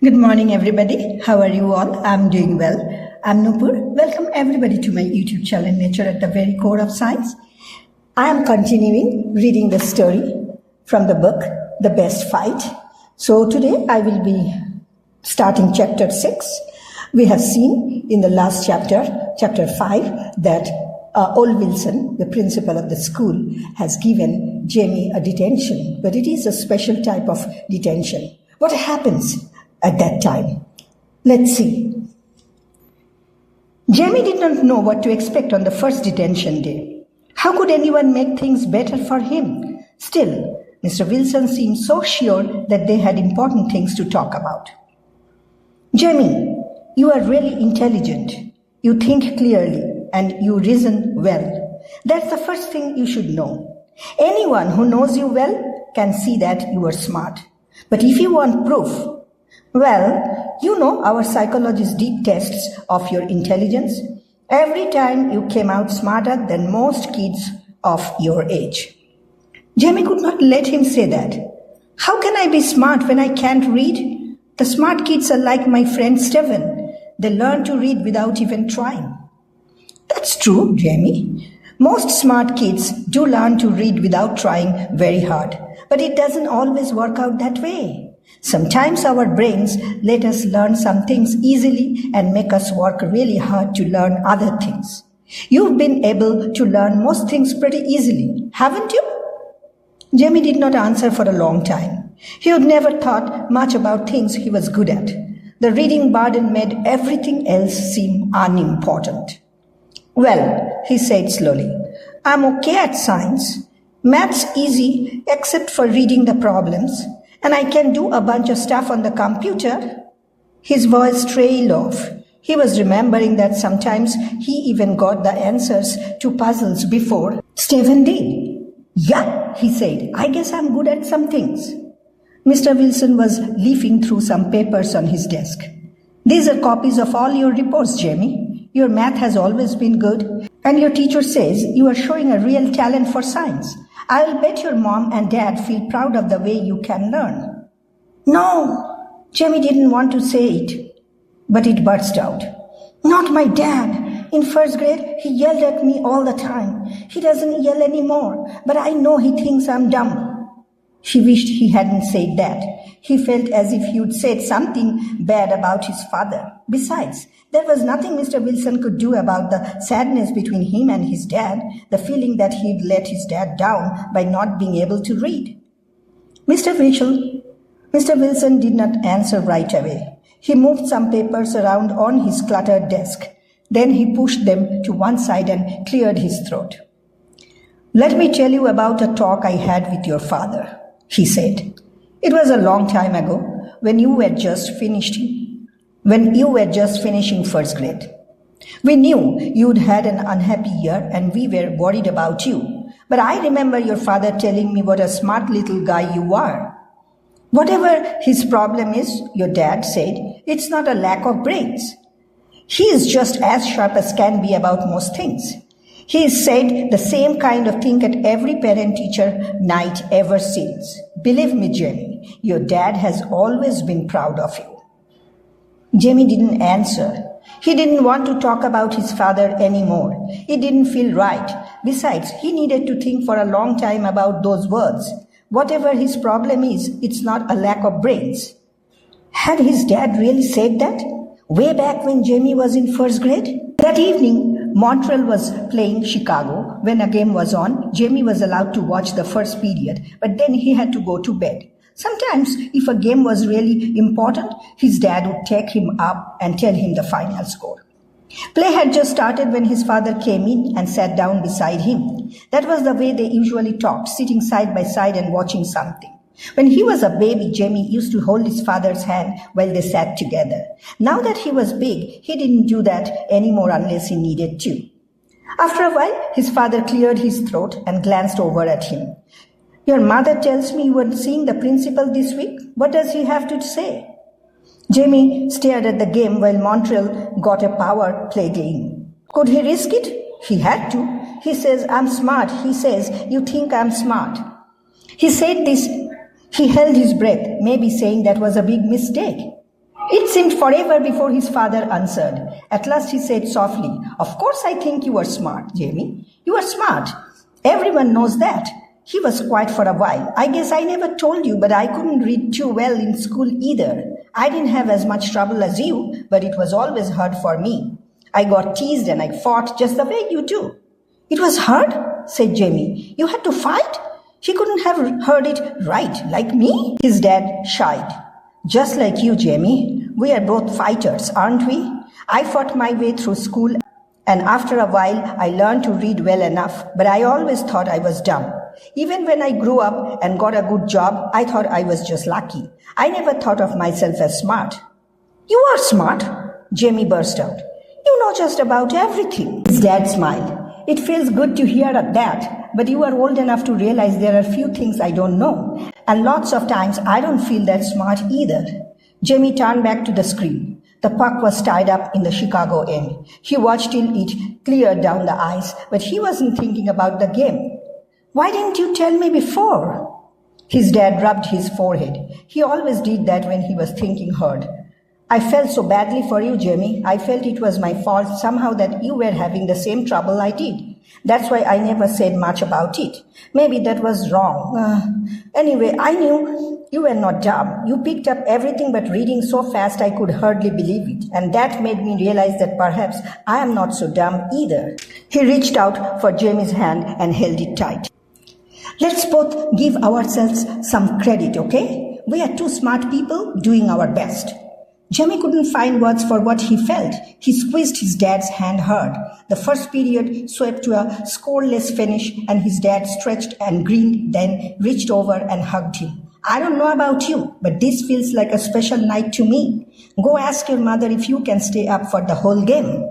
Good morning, everybody. How are you all? I'm doing well. I'm Nupur. Welcome, everybody, to my YouTube channel, Nature at the Very Core of Science. I am continuing reading the story from the book, The Best Fight. So today I will be starting chapter 6. We have seen in the last chapter, chapter 5, that Old Wilson, the principal of the school, has given Jamie a detention, but it is a special type of detention. What happens at that time? Let's see. Jamie did not know what to expect on the first detention day. How could anyone make things better for him? Still, Mr. Wilson seemed so sure that they had important things to talk about. Jamie, you are really intelligent. You think clearly and you reason well. That's the first thing you should know. Anyone who knows you well can see that you are smart. But if you want proof, well, you know our psychologists did tests of your intelligence. Every time you came out smarter than most kids of your age. Jamie could not let him say that. How can I be smart when I can't read? The smart kids are like my friend Stephen. They learn to read without even trying. That's true, Jamie. Most smart kids do learn to read without trying very hard. But it doesn't always work out that way. Sometimes our brains let us learn some things easily and make us work really hard to learn other things. You've been able to learn most things pretty easily, haven't you? Jamie did not answer for a long time. He had never thought much about things he was good at. The reading burden made everything else seem unimportant. Well, he said slowly, I'm okay at science. Math's easy except for reading the problems. And I can do a bunch of stuff on the computer. His voice trailed off. He was remembering that sometimes he even got the answers to puzzles before Stephen did. Yeah, he said, I guess I'm good at some things. Mr. Wilson was leafing through some papers on his desk. These are copies of all your reports, Jamie. Your math has always been good, and your teacher says you are showing a real talent for science. I'll bet your mom and dad feel proud of the way you can learn. No, Jamie didn't want to say it, but it burst out. Not my dad. In first grade, he yelled at me all the time. He doesn't yell anymore, but I know he thinks I'm dumb. She wished he hadn't said that. He felt as if he'd said something bad about his father. Besides, there was nothing Mr. Wilson could do about the sadness between him and his dad, the feeling that he'd let his dad down by not being able to read. Mr. Wilson did not answer right away. He moved some papers around on his cluttered desk. Then he pushed them to one side and cleared his throat. Let me tell you about a talk I had with your father, he said. It was a long time ago when you were just finishing first grade. We knew you'd had an unhappy year and we were worried about you. But I remember your father telling me what a smart little guy you are. Whatever his problem is, your dad said, it's not a lack of brains. He is just as sharp as can be about most things. He has said the same kind of thing at every parent-teacher night ever since. Believe me, Jamie, your dad has always been proud of you. Jamie didn't answer. He didn't want to talk about his father anymore. It didn't feel right. Besides, he needed to think for a long time about those words. Whatever his problem is, it's not a lack of brains. Had his dad really said that? Way back when Jamie was in first grade? That evening, Montreal was playing Chicago. When a game was on, Jamie was allowed to watch the first period, but then he had to go to bed. Sometimes, if a game was really important, his dad would take him up and tell him the final score. Play had just started when his father came in and sat down beside him. That was the way they usually talked, sitting side by side and watching something. When he was a baby, Jamie used to hold his father's hand while they sat together. Now that he was big, he didn't do that anymore unless he needed to. After a while, his father cleared his throat and glanced over at him. Your mother tells me you were seeing the principal this week. What does he have to say? Jamie stared at the game while Montreal got a power play game. Could he risk it? He had to. He says, I'm smart. He says, you think I'm smart. He said this. He held his breath, maybe saying that was a big mistake. It seemed forever before his father answered. At last he said softly, "Of course I think you are smart, Jamie. You are smart. Everyone knows that." He was quiet for a while. "I guess I never told you, but I couldn't read too well in school either. I didn't have as much trouble as you, but it was always hard for me. I got teased and I fought just the way you do." "It was hard?" said Jamie. "You had to fight?" He couldn't have heard it right. "Like me?" His dad shied. "Just like you, Jamie. We are both fighters, aren't we? I fought my way through school, and after a while I learned to read well enough, but I always thought I was dumb. Even when I grew up and got a good job, I thought I was just lucky. I never thought of myself as smart." "You are smart," Jamie burst out. "You know just about everything." His dad smiled. "It feels good to hear that, but you are old enough to realize there are few things I don't know, and lots of times I don't feel that smart either." Jamie turned back to the screen. The puck was tied up in the Chicago end. He watched till it cleared down the ice, but he wasn't thinking about the game. "Why didn't you tell me before?" His dad rubbed his forehead. He always did that when he was thinking hard. "I felt so badly for you, Jamie. I felt it was my fault somehow that you were having the same trouble I did. That's why I never said much about it. Maybe that was wrong. Anyway, I knew you were not dumb. You picked up everything but reading so fast I could hardly believe it. And that made me realize that perhaps I am not so dumb either." He reached out for Jamie's hand and held it tight. "Let's both give ourselves some credit, okay? We are two smart people doing our best." Jamie couldn't find words for what he felt. He squeezed his dad's hand hard. The first period swept to a scoreless finish, and his dad stretched and grinned, then reached over and hugged him. "I don't know about you, but this feels like a special night to me. Go ask your mother if you can stay up for the whole game."